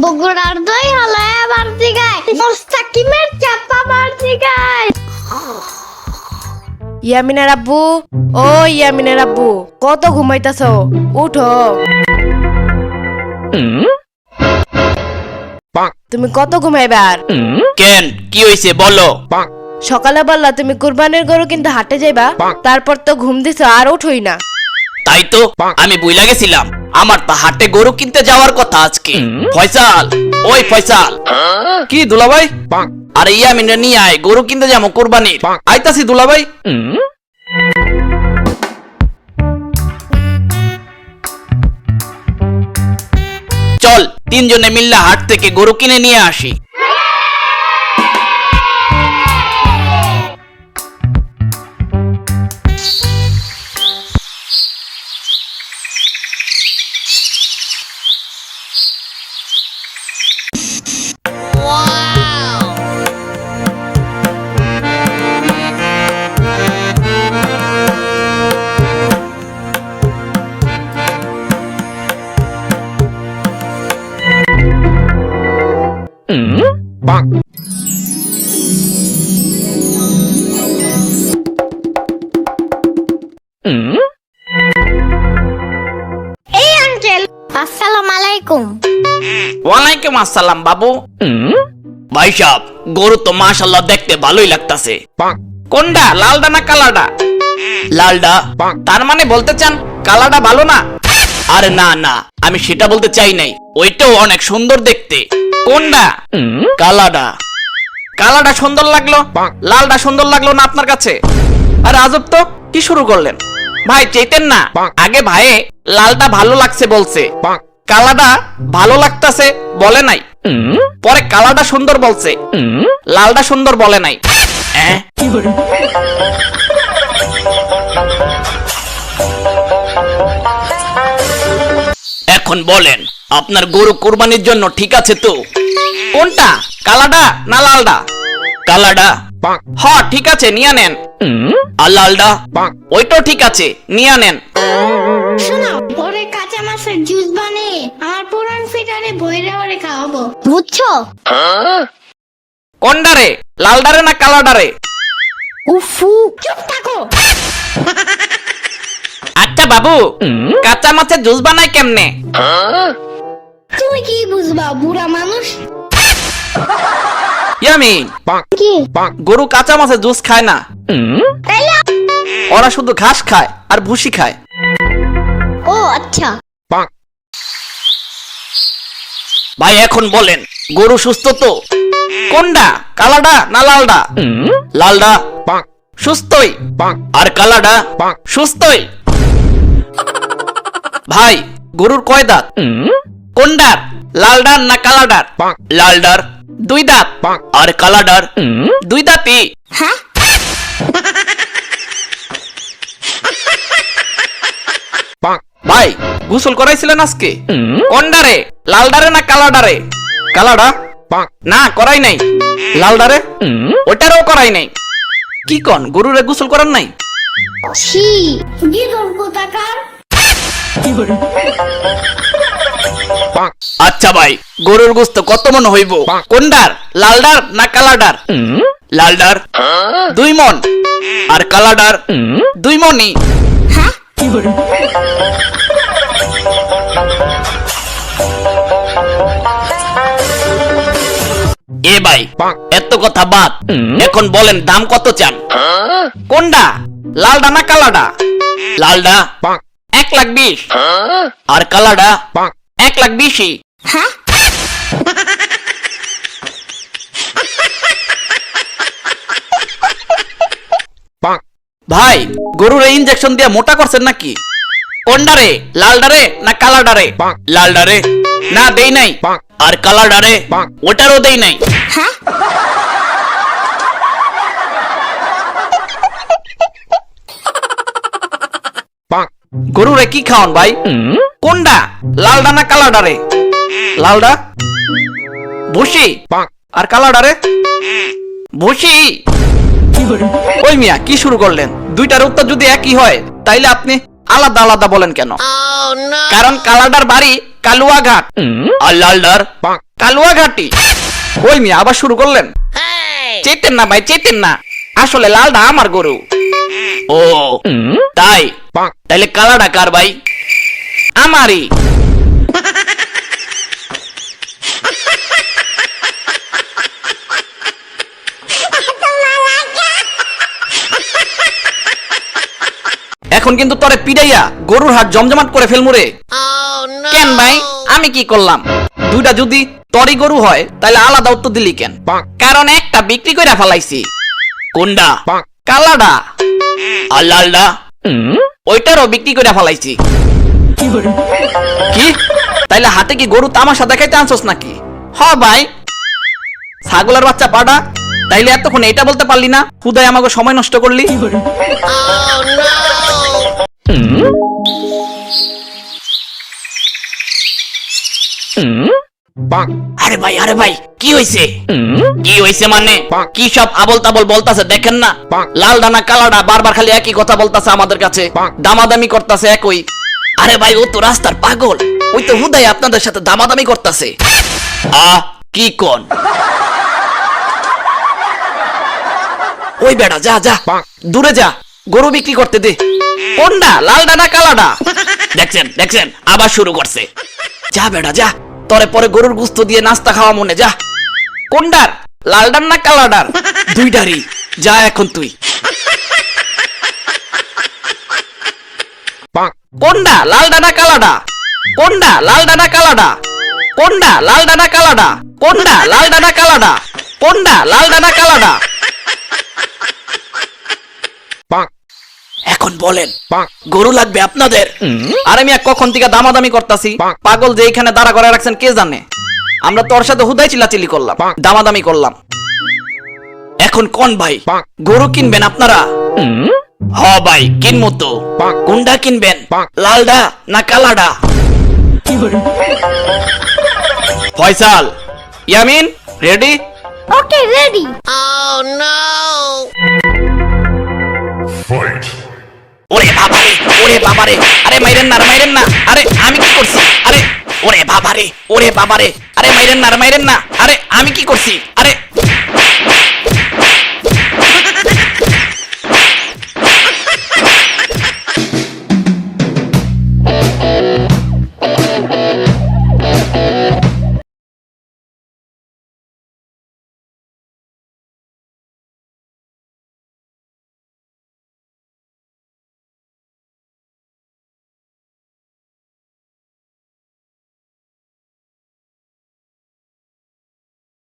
বগুড়ার দই হলো এবার দিগায় মোস্তাকিমের চাপা বার দিগায়। ইয়ামিনের আব্বু, ও ইয়ামিনের আব্বু, কত ঘুমাইতাছ? উঠো। তুমি কত ঘুমাইবার? কেন কি হইছে বলো? সকালে বললা তুমি কুরবানির গরু কিন্তু হাটে যাইবা, তারপর তো ঘুম দিছ আর উঠোই না। তাই তো আমি বুইলা গেছিলাম, আমার তো হাটে গরু কিনতে যাওয়ার কথা আজকে। ফয়সাল, ওই ফয়সাল। কি দুলাভাই? আরে ইয়ামিনে নিয়ে আয়, গরু কিনতে যাবো কুরবানির। আইতাছি দুলাভাই। চল তিনজনে মিললে হাট থেকে গরু কিনে নিয়ে আসি। এই আঙ্কেল, আসসালামু আলাইকুম। ওয়ালাইকুম আসসালাম বাবু। ভাই সাহেব, গরু তো মাশাআল্লাহ দেখতে ভালোই লাগতাছে। কোনটা, লালডা না কালাডা? লালডা। তার মানে বলতে চান কালাডা ভালো না? আরে না না, আমি সেটা বলতে চাই নাই, ওইটাও অনেক সুন্দর দেখতে। কোনটা? কালাডা। কালাডা সুন্দর লাগলো, লালডা সুন্দর লাগলো না আপনার কাছে? আরে আজব তো, কি শুরু করলেন ভাই? চেতেন না, আগে ভাইয়ে লালটা ভালো লাগছে বলছে, কালাডা ভালো লাগতাছে বলে নাই, পরে কালাডা সুন্দর বলছে, লালডা সুন্দর বলে নাই। এখন বলেন আপনার গরু কুরবানির জন্য ঠিক আছে তো? কোনটা, কালাডা না লালডা? কালাডা। হ ঠিক আছে, নিয়ে নেন। আর লালডা? ওইটাও ঠিক আছে, নিয়ে নেন। শোনো, পরে কাঁচা মাছের জুস বানিয়ে আমার পুরান ফিটারে বইরে বইরে খাওয়াবো, বুঝছো? কোনডারে, লালডারে না কালাডারে? উফু, চুপ থাকো। আচ্ছা বাবু, কাঁচা মাছের জুস বানায় কেমনে? তুমি কি বুঝবা, বুড়া মানুষ? ইয়ামিন, কি গরু কাঁচা মাছের জুস খায় না, তাইলে? ওরা শুধু ঘাস খায় আর ভুসি খায়। ও আচ্ছা। ভাই এখন বলেন গরু সুস্থ তো? কোনডা, কালাডা না লালডা? লালডা সুস্থই, আর কালাডা সুস্থই। ভাই গরুর কয় দাঁত? কোনডার, লালডার না কালাডার? লালডার দুই দাঁত, আর কালাডার দুই দাঁতই। হ্যাঁ, ভাই গোসল করাইছিলেন আজকে? কোনডারে, লালডারে না কালাডারে? কালাডা। না করাই নাই। লালডারে? ওটারও করাই নাই। কি কন, গরুরে গোসল করার নাই? ছি, গিদর কোথাকার। আচ্ছা ভাই, গরুর গোস্ত কত মন হইব? কোনডার, লালডার না কালাডার? লালডার 2 মন, আর কালাডার 2 মনই। হ্যাঁ, এ ভাই এত কথা বাদ, এখন বলেন দাম কত চান? কোনডা, লালডা না কালাডা? লালডা 1,20,000, আর কালাডা 1,20,000। হ্যাঁ, ভাই গরুরে ইনজেকশন দিয়ে মোটা করছেন নাকি? কোনডারে, লালডারে না কালাডারে? লালডারে। না দেই নাই। আর কালাডারে? ওটারও দেই নাই। হ্যাঁ, গরুরে কি খাওয়ান ভাই? কোনডা, লালডা না কালাডারে? লালডা ভুসি, আর কালাডারে ভুসি। ওই মিয়া কি শুরু করলেন? দুইটার উত্তর যদি একই হয় তাইলে আপনি আলাদা আলাদা বলেন কেন? কারণ কালাডার বাড়ি কালুয়াঘাট আর লালদার কালুয়াঘাটি। ওই মিয়া আবার শুরু করলেন? চেতেন না ভাই, চেতেন না, আসলে লালডা আমার গরু। ও তাই, তাইলে কালাডা কার ভাই? আমারই। এখন কিন্তু তরে পিড়াইয়া গরুর হাট জমজমাট করে ফেলমু রে। কেন ভাই, আমি কি করলাম? দুইটা যদি তরি গরু হয় তাহলে আলাদা উত্তর দিলি কেন? কারণ একটা বিক্রি করে ফেলাইছি। কোনটা? কালাডা। আর লালডা ওইটারও বিক্রি করে ফেলাইছি। কি তাইলে হাতে কি গরু তামাশা দেখাইতে আনছস নাকি? হ ভাই। ছাগলের বাচ্চা পাডা, তাইলে এতক্ষণ এটা বলতে পারলি না? হুদাই আমাকে সময় নষ্ট করলি। আরে ভাই, আরে ভাই, কি হইছে? কি হইছে মানে? কি সব আবল তাবল বলতাছে দেখেন না? লাল ডানা কালাডা বারবার খালি একই কথা বলতাছে আমাদের কাছে, দামাদামি করতাছে একই। আরে ভাই, ও তো রাস্তার পাগল, ওই তো হুদাই আপনাদের সাথে দামাদামি করতাছে। কি কোন? ওই বেড়া, যা যা দূরে যা, গরু বিক্রি করতে দে। কোনটা? লাল ডানা কালাডা? দেখছেন দেখছেন, আবার শুরু করছে। যা বেড়া যা, তরে পরে গরুর গুস্ত দিয়ে নাস্তা খাওয়া মনে। যা। কোনটার? লালডার না কালাডার? দুইটারই। যা এখন তুই। কোনটা? লালডা না কালাডা? কোনটা? লালডা না কালাডা? কোনটা? লালডা না কালাডা? কোনটা? লালডা না কালাডা? কোনটা? লালডা না কালাডা? এখন বলেন, গরু লাগবে আপনাদের? আরে মিয়া, কখন থেকে দামাদামি করতাছি, পাগল যে এখানে দাঁড়া করে রাখছেন কে জানে। আমরা তোর সাথে হুদাই চিল্লাচিল্লি করলাম, দামাদামি করলাম। এখন কোন ভাই, গরু কিনবেন আপনারা? হ ভাই, কিনবো তো। কোনটা কিনবেন? লালডা না কালাডা? ফয়সাল, ইয়ামিন, রেডি? ওকে, রেডি। ওরে বাবারে, ওরে বাবারে, আরে মাইরেন না, মাইরেন না। আরে আমি কি করছি? আরে ওরে বাবারে, ওরে বাবারে, আরে মাইরেন না, মাইরেন না। আরে আমি কি করছি? আরে